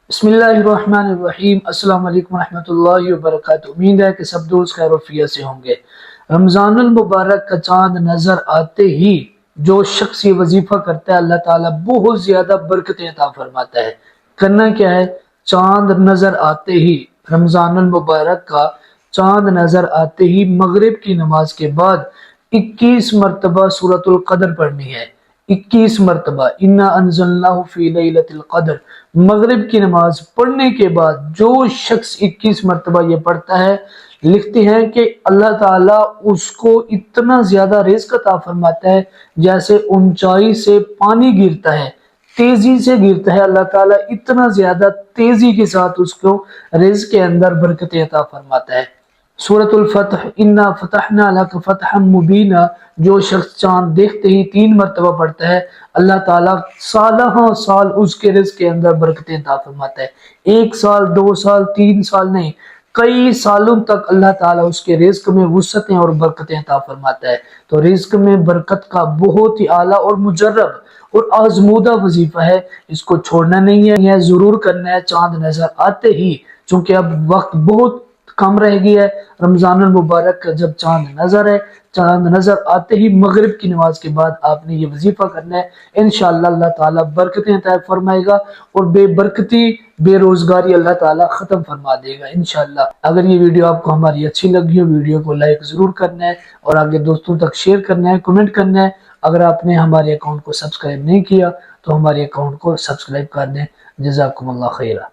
بسم اللہ الرحمن الرحیم۔ السلام علیکم ورحمۃ اللہ وبرکاتہ۔ امید ہے کہ سب دوست خیر و عافیت سے ہوں گے۔ رمضان المبارک کا چاند نظر آتے ہی جو شخص یہ وظیفہ کرتا ہے اللہ تعالیٰ بہت زیادہ برکتیں عطا فرماتا ہے۔ کرنا کیا ہے؟ چاند نظر آتے ہی، رمضان المبارک کا چاند نظر آتے ہی مغرب کی نماز کے بعد 21 مرتبہ سورۃ القدر پڑھنی ہے۔ 21 مرتبہ انا انزلناہ فی لیلۃ القدر، مغرب کی نماز پڑھنے کے بعد جو شخص 21 مرتبہ یہ پڑھتا ہے، لکھتے ہیں کہ اللہ تعالیٰ اس کو اتنا زیادہ رزق عطا فرماتا ہے جیسے اونچائی سے پانی گرتا ہے، تیزی سے گرتا ہے۔ اللہ تعالیٰ اتنا زیادہ تیزی کے ساتھ اس کو رزق کے اندر برکت عطا فرماتا ہے۔ سورۃ الفتح، انا فتحنا لک فتحا مبینا، جو شخص چاند دیکھتے ہی 3 مرتبہ پڑھتا ہے، اللہ تعالیٰ سالہ سال اس کے رزق کے اندر برکتیں عطا فرماتا ہے۔ 1 سال، 2 سال، 3 سال نہیں، کئی سالوں تک اللہ تعالیٰ اس کے رزق میں وسعتیں اور برکتیں عطا فرماتا ہے۔ تو رزق میں برکت کا بہت ہی اعلیٰ اور مجرب اور آزمودہ وظیفہ ہے، اس کو چھوڑنا نہیں ہے، یہ ضرور کرنا ہے چاند نظر آتے ہی، چونکہ اب وقت بہت کم رہ گیا ہے۔ رمضان المبارک کا جب چاند نظر آتے ہی مغرب کی نماز کے بعد آپ نے یہ وظیفہ کرنا ہے، انشاءاللہ اللہ تعالیٰ برکتیں عطا فرمائے گا اور بے برکتی، بے روزگاری اللہ تعالیٰ ختم فرما دے گا انشاءاللہ۔ اگر یہ ویڈیو آپ کو ہماری اچھی لگی ہو، ویڈیو کو لائک ضرور کرنا ہے اور آگے دوستوں تک شیئر کرنا ہے، کمنٹ کرنا ہے۔ اگر آپ نے ہمارے اکاؤنٹ کو سبسکرائب نہیں کیا تو ہمارے اکاؤنٹ کو سبسکرائب کر دیں۔ جزاکم اللہ خیرہ۔